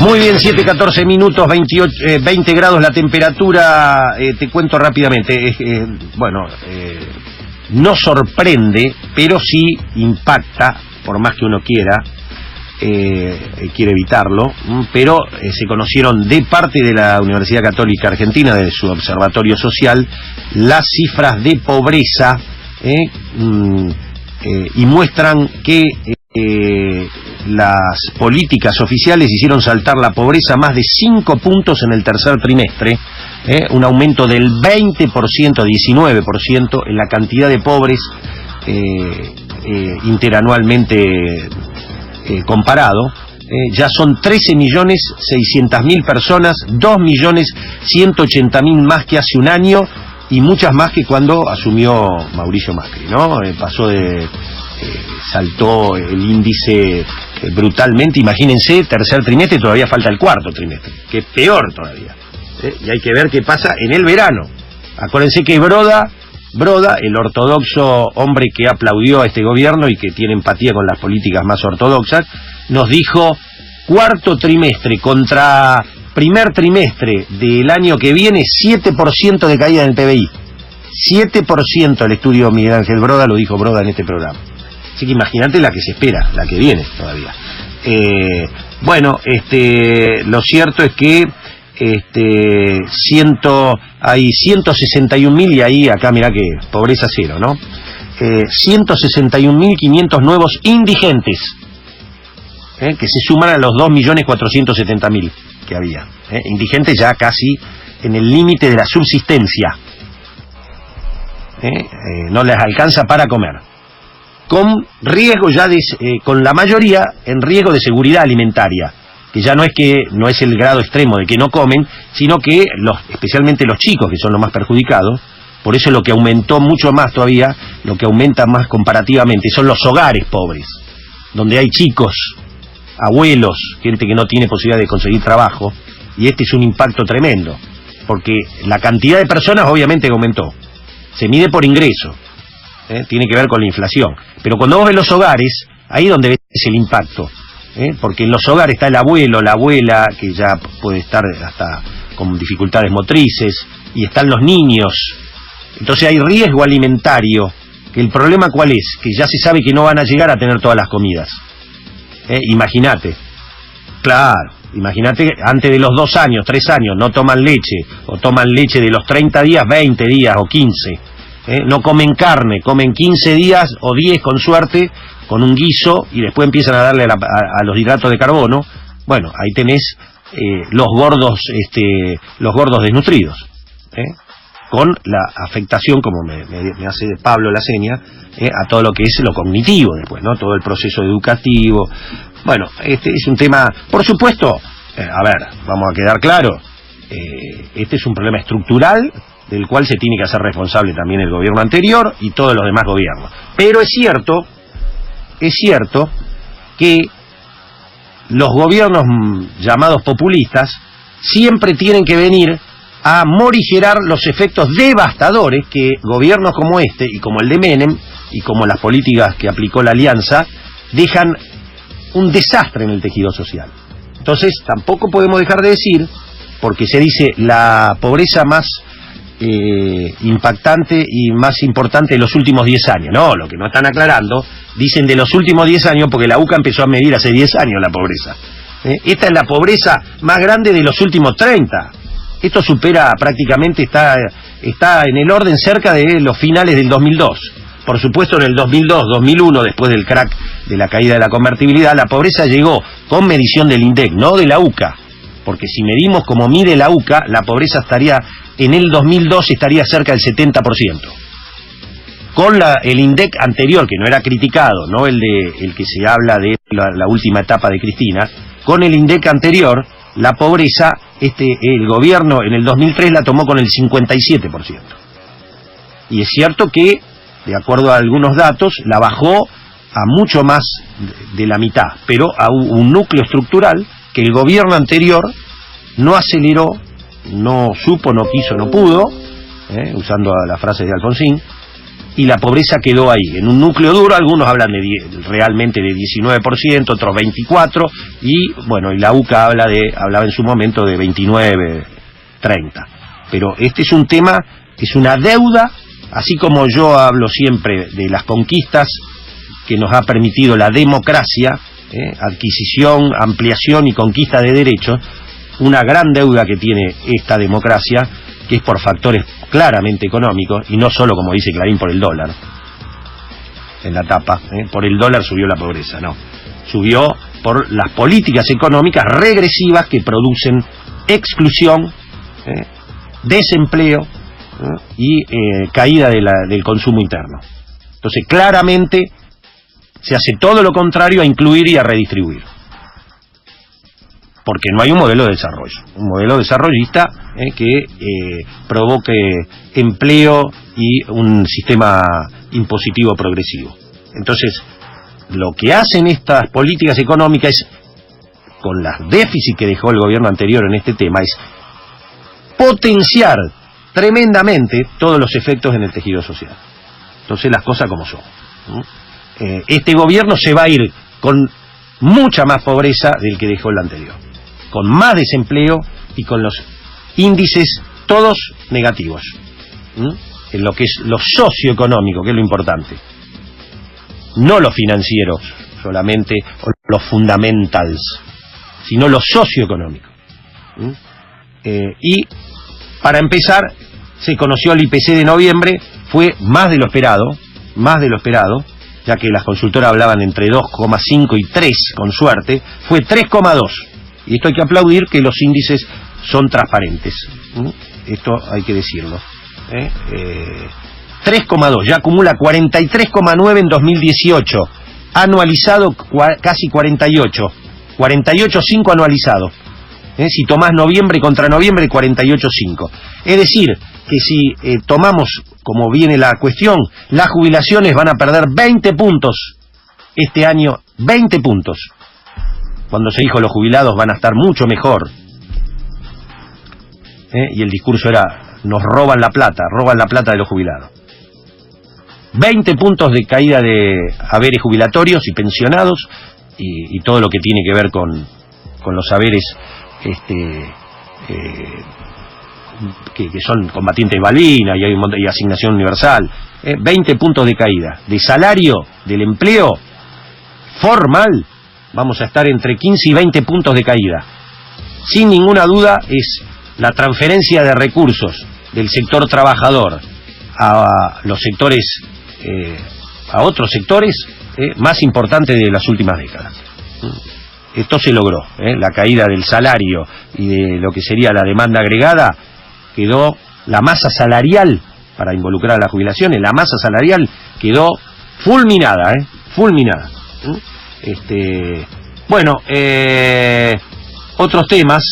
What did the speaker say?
Muy bien, 7:14 minutos, 20 grados la temperatura. Te cuento rápidamente. No sorprende, pero sí impacta, por más que uno quiere evitarlo, pero se conocieron de parte de la Universidad Católica Argentina, de su observatorio social, las cifras de pobreza, y muestran que las políticas oficiales hicieron saltar la pobreza más de 5 puntos en el tercer trimestre, un aumento del 20%, 19% en la cantidad de pobres interanualmente comparado. Ya son 13.600.000 personas, 2.180.000 más que hace un año y muchas más que cuando asumió Mauricio Macri, ¿no? Saltó el índice brutalmente. Imagínense, tercer trimestre, todavía falta el cuarto trimestre, que es peor todavía, y hay que ver qué pasa en el verano. Acuérdense que Broda, el ortodoxo hombre que aplaudió a este gobierno y que tiene empatía con las políticas más ortodoxas, nos dijo cuarto trimestre contra primer trimestre del año que viene, 7% de caída en el PBI. 7% el estudio Miguel Ángel Broda, lo dijo Broda en este programa. Así que imagínate la que se espera, la que viene todavía. Lo cierto es que hay 161.000, y ahí acá mirá que pobreza cero, ¿no? 161.500 nuevos indigentes, que se suman a los 2.470.000 que había. Indigentes ya casi en el límite de la subsistencia. No les alcanza para comer. Con riesgo ya con la mayoría en riesgo de seguridad alimentaria, que ya no es el grado extremo de que no comen, sino que especialmente los chicos, que son los más perjudicados. Por eso lo que aumentó mucho más todavía, lo que aumenta más comparativamente, son los hogares pobres, donde hay chicos, abuelos, gente que no tiene posibilidad de conseguir trabajo, y este es un impacto tremendo, porque la cantidad de personas obviamente aumentó, se mide por ingreso, tiene que ver con la inflación, pero cuando vos ves los hogares, ahí es donde ves el impacto, porque en los hogares está el abuelo, la abuela, que ya puede estar hasta con dificultades motrices, y están los niños. Entonces hay riesgo alimentario, que el problema ¿cuál es? Que ya se sabe que no van a llegar a tener todas las comidas. Imagínate, claro, imagínate, antes de los 2 años, 3 años, no toman leche, o toman leche de los 30 días, 20 días o 15, no comen carne, comen 15 días o 10 con suerte, con un guiso, y después empiezan a darle a los hidratos de carbono. Bueno, ahí tenés los gordos desnutridos, con la afectación, como me hace Pablo la seña, a todo lo que es lo cognitivo después, ¿no? Todo el proceso educativo. Bueno, este es un tema, por supuesto, vamos a quedar claro, este es un problema estructural del cual se tiene que hacer responsable también el gobierno anterior y todos los demás gobiernos. Pero es cierto que los gobiernos llamados populistas siempre tienen que venir a morigerar los efectos devastadores que gobiernos como este y como el de Menem y como las políticas que aplicó la Alianza dejan un desastre en el tejido social. Entonces tampoco podemos dejar de decir, porque se dice la pobreza más impactante y más importante de los últimos 10 años. No, lo que no están aclarando, dicen de los últimos 10 años porque la UCA empezó a medir hace 10 años la pobreza. Esta es la pobreza más grande de los últimos 30. Esto supera prácticamente, está en el orden cerca de los finales del 2002. Por supuesto, en el 2002, 2001, después del crack de la caída de la convertibilidad, la pobreza llegó con medición del INDEC, no de la UCA. Porque si medimos como mide la UCA, la pobreza estaría, en el 2002 estaría cerca del 70%. Con el INDEC anterior, que no era criticado, no el que se habla de la última etapa de Cristina, con el INDEC anterior, la pobreza, el gobierno en el 2003 la tomó con el 57%. Y es cierto que, de acuerdo a algunos datos, la bajó a mucho más de la mitad, pero a un núcleo estructural que el gobierno anterior no aceleró, no supo, no quiso, no pudo, usando las frases de Alfonsín, y la pobreza quedó ahí, en un núcleo duro. Algunos hablan realmente de 19%, otros 24%, y bueno, y la UCA hablaba en su momento de 29, 30. Pero este es un tema, es una deuda, así como yo hablo siempre de las conquistas que nos ha permitido la democracia, adquisición, ampliación y conquista de derechos. Una gran deuda que tiene esta democracia, que es por factores claramente económicos, y no solo, como dice Clarín, por el dólar, en la tapa, por el dólar subió la pobreza, no, subió por las políticas económicas regresivas que producen exclusión, desempleo, y caída del consumo interno. Entonces, claramente, se hace todo lo contrario a incluir y a redistribuir, porque no hay un modelo de desarrollo, un modelo desarrollista que provoque empleo y un sistema impositivo progresivo. Entonces, lo que hacen estas políticas económicas es, con las déficits que dejó el gobierno anterior en este tema, es potenciar tremendamente todos los efectos en el tejido social. Entonces, las cosas como son. Este gobierno se va a ir con mucha más pobreza del que dejó el anterior, con más desempleo y con los índices todos negativos, en lo que es lo socioeconómico, que es lo importante, no lo financiero solamente, o los fundamentals, sino lo socioeconómico. Y para empezar, se conoció el IPC de noviembre, fue más de lo esperado, ya que las consultoras hablaban entre 2,5 y 3 con suerte, fue 3,2. Y esto hay que aplaudir, que los índices son transparentes. Esto hay que decirlo. 3,2, ya acumula 43,9 en 2018. Anualizado casi 48. 48,5 anualizado. Si tomás noviembre contra noviembre, 48,5. Es decir, que si tomamos como viene la cuestión, las jubilaciones van a perder 20 puntos este año, 20 puntos. Cuando se dijo los jubilados van a estar mucho mejor. Y el discurso era, nos roban la plata de los jubilados. 20 puntos de caída de haberes jubilatorios y pensionados, y todo lo que tiene que ver con los haberes que son combatientes de Malvinas, y hay un montón, y asignación universal. 20 puntos de caída. De salario, del empleo formal, vamos a estar entre 15 y 20 puntos de caída. Sin ninguna duda, es la transferencia de recursos del sector trabajador a los sectores, a otros sectores, más importante de las últimas décadas. Esto se logró, la caída del salario y de lo que sería la demanda agregada. Quedó la masa salarial, para involucrar a las jubilaciones, la masa salarial quedó fulminada, fulminada. Bueno, otros temas,